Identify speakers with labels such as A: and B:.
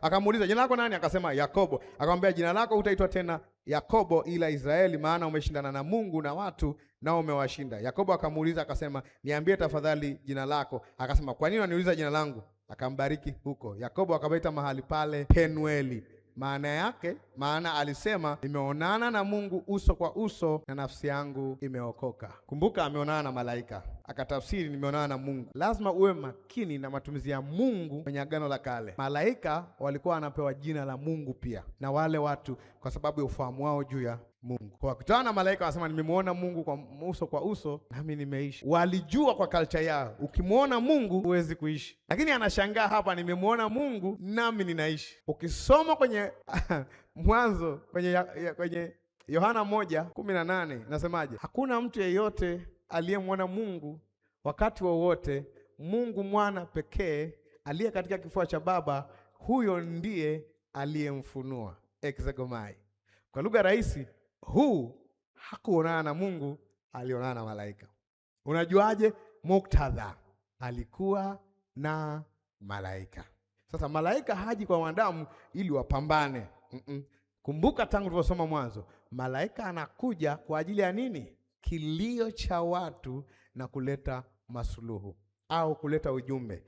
A: Akamuuliza, jina lako nani? Akasema Yakobo. Akamwambia, jina lako hutaitwa tena Yakobo ila Israeli, maana umeshindana na Mungu na watu nao umewashinda. Yakobo akamuuliza akasema, niambie tafadhali jina lako. Akasema, kwa nini unaniuliza jina langu? Akambariki huko. Yakobo akabaita mahali pale Penueli. Maana alisema, nimeonana na Mungu uso kwa uso na nafsi yangu imeokoka. Kumbuka ameonana na malaika, akatafsiri nimeonana na Mungu. Lazima uwe makini na matumizi ya Mungu kwenye Agano la Kale. Malaika walikuwa wanapewa jina la Mungu pia na wale watu, kwa sababu ya ufahamu wao juu ya Mungu. Kwa kutana na malaika wanasema, nimemuona Mungu kwa uso nami nimeishi. Walijua kwa culture yao, ukimwona Mungu huwezi kuishi. Lakini anashangaa hapa, nimemuona Mungu nami ninaishi. Ukisoma kwenye Mwanzo kwenye Yohana 1:18 nasemaje? Hakuna mtu yeyote aliyemwona Mungu wakati wowote, Mungu mwana pekee aliye katika kifua cha Baba, huyo ndiye aliyemfunua. Exegomai. Kwa lugha rahisi, hakuonana na Mungu, alionana na malaika. Unajuaje? Muktadha, alikuwa na malaika. Sasa malaika haji kwa wanadamu ili wapambane. Kumbuka tangu tulivyosoma Mwanzo, malaika anakuja kwa ajili ya nini? Kilio cha watu na kuleta masuluhu au kuleta ujumbe.